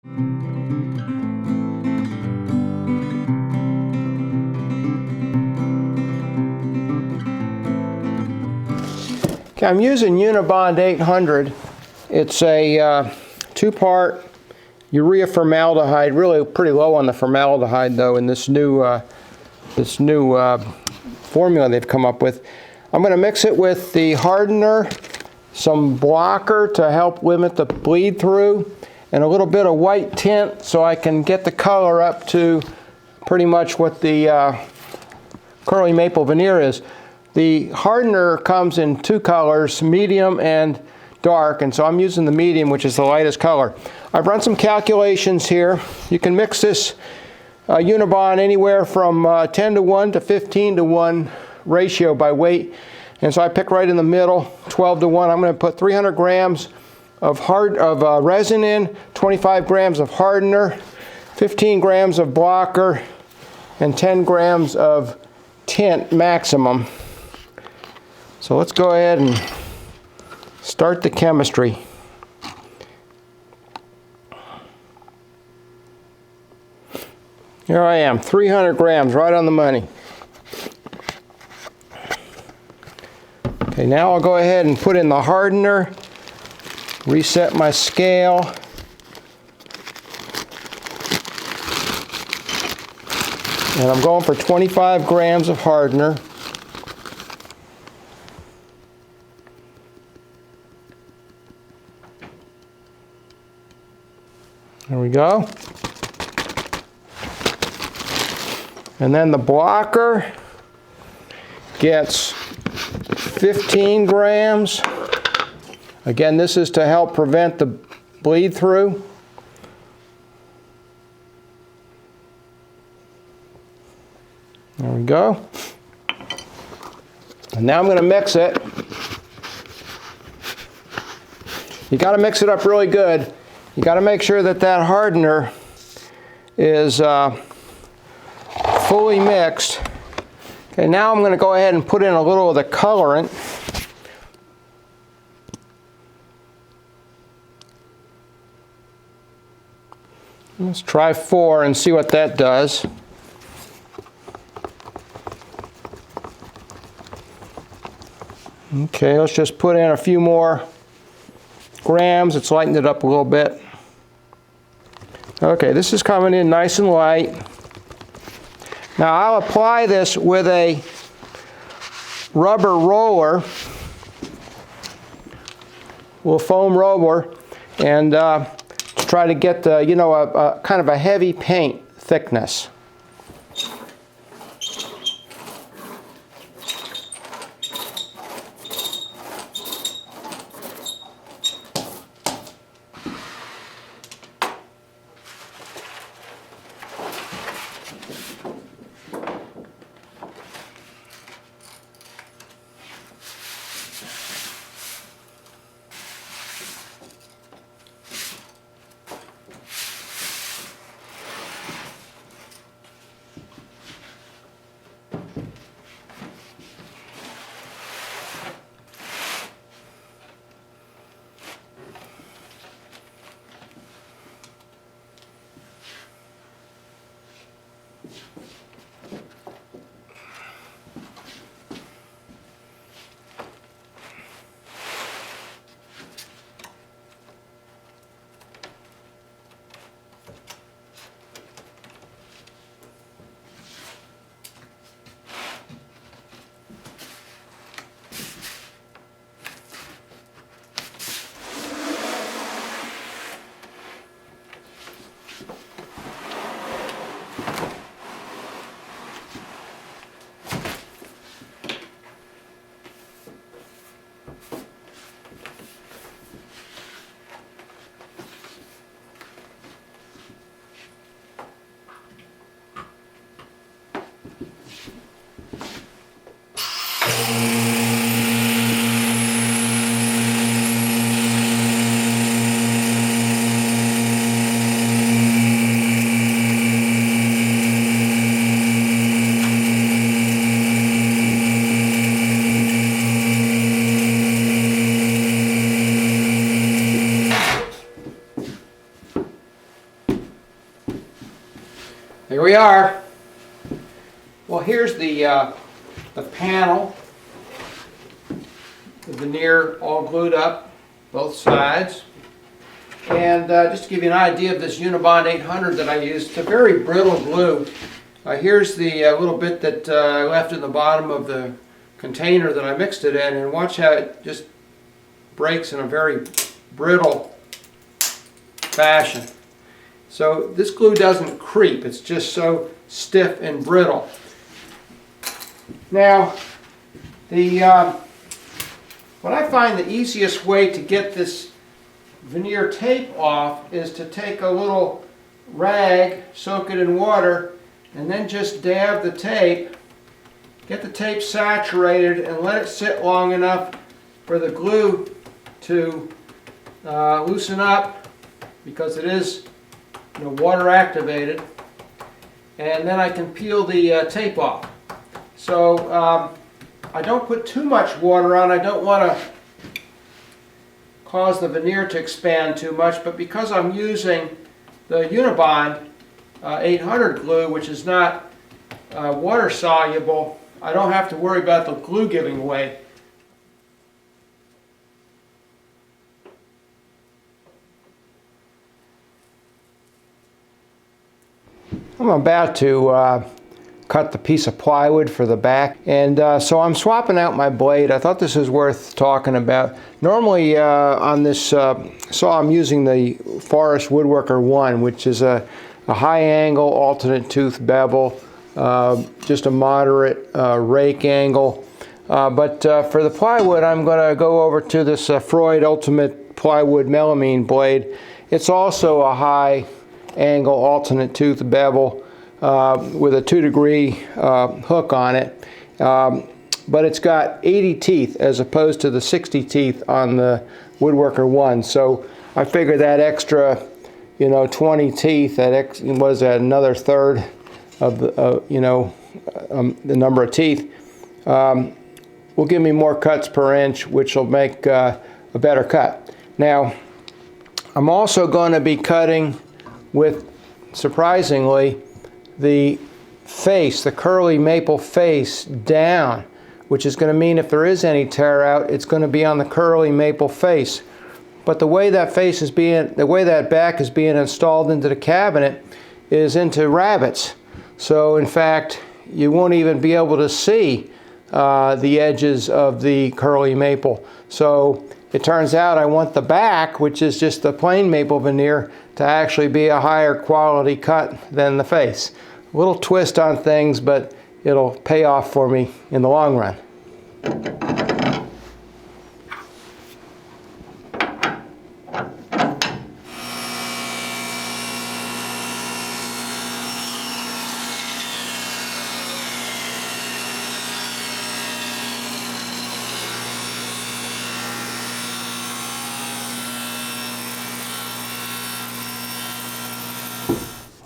Okay, I'm using Unibond 800. It's a two-part urea formaldehyde, really pretty low on the formaldehyde though in this new formula they've come up with. I'm going to mix it with the hardener, some blocker to help limit the bleed through, and a little bit of white tint so I can get the color up to pretty much what the curly maple veneer is. The hardener comes in two colors, medium and dark, and so I'm using the medium, which is the lightest color. I've run some calculations here. You can mix this Unibond anywhere from 10:1 to 15:1 ratio by weight, and so I pick right in the middle, 12:1. I'm going to put 300 grams of resin in, 25 grams of hardener, 15 grams of blocker, and 10 grams of tint maximum. So let's go ahead and start the chemistry. Here I am, 300 grams, right on the money. Okay, now I'll go ahead and put in the hardener, reset my scale. And I'm going for 25 grams of hardener. There we go. And then the blocker gets 15 grams. Again, this is to help prevent the bleed through. There we go. And now I'm going to mix it. You got to mix it up really good. You got to make sure that that hardener is fully mixed. Okay, now I'm going to go ahead and put in a little of the colorant. Let's try 4 and see what that does. Okay, let's just put in a few more grams. It's lightened it up a little bit. Okay, this is coming in nice and light. Now I'll apply this with a rubber roller, little foam roller, and try to get the, a kind of a heavy paint thickness. Here we are. Well, here's the panel, the veneer all glued up, both sides. And just to give you an idea of this Unibond 800 that I used, it's a very brittle glue. Here's the little bit that I left in the bottom of the container that I mixed it in, and watch how it just breaks in a very brittle fashion. So this glue doesn't creep, it's just so stiff and brittle. Now, what I find the easiest way to get this veneer tape off is to take a little rag, soak it in water, and then just dab the tape, get the tape saturated, and let it sit long enough for the glue to loosen up, because it is water activated, and then I can peel the tape off. So I don't put too much water on. I don't want to cause the veneer to expand too much, but because I'm using the Unibond 800 glue, which is not water soluble, I don't have to worry about the glue giving way. I'm about to cut the piece of plywood for the back, and so I'm swapping out my blade. I thought this is worth talking about. Normally on this saw I'm using the Forest Woodworker 1, which is a high angle alternate tooth bevel, just a moderate rake angle. But for the plywood, I'm going to go over to this Freud Ultimate Plywood Melamine blade. It's also a high angle alternate tooth bevel with a 2-degree hook on it, but it's got 80 teeth as opposed to the 60 teeth on the Woodworker 1. So I figure that extra 20 teeth, that was another third of the the number of teeth, will give me more cuts per inch, which will make a better cut. Now, I'm also going to be cutting with, surprisingly, the face, the curly maple face down, which is going to mean if there is any tear out, it's going to be on the curly maple face. But the way that back is being installed into the cabinet is into rabbets. So in fact, you won't even be able to see the edges of the curly maple. So it turns out I want the back, which is just the plain maple veneer, to actually be a higher quality cut than the face. A little twist on things, but it'll pay off for me in the long run.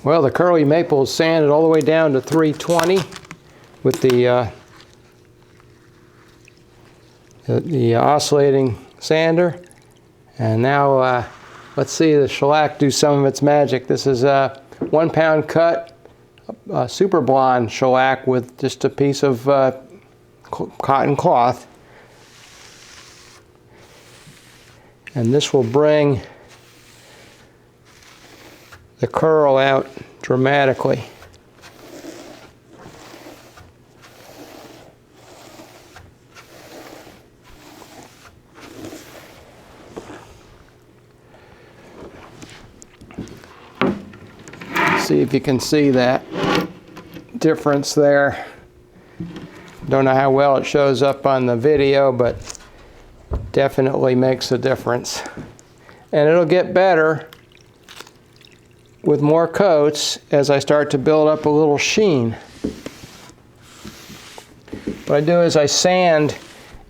Well, the curly maple is sanded all the way down to 320 with the oscillating sander. And now let's see the shellac do some of its magic. This is a 1 pound cut, super blonde shellac with just a piece of cotton cloth. And this will bring the curl out dramatically. See if you can see that difference there. Don't know how well it shows up on the video, but definitely makes a difference. And it'll get better with more coats as I start to build up a little sheen. What I do is I sand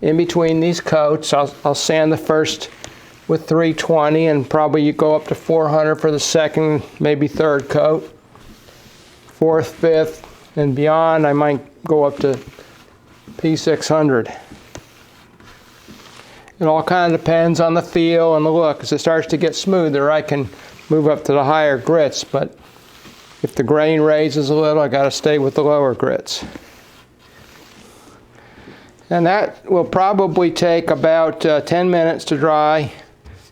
in between these coats. I'll sand the first with 320 and probably you go up to 400 for the second, maybe third coat. Fourth, fifth, and beyond I might go up to P600. It all kind of depends on the feel and the look. As it starts to get smoother, I can move up to the higher grits, but If the grain raises a little, I got to stay with the lower grits. And that will probably take about 10 minutes to dry.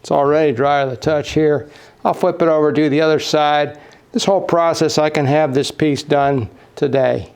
It's already dry to the touch here. I'll flip it over, do the other side. This whole process, I can have this piece done today.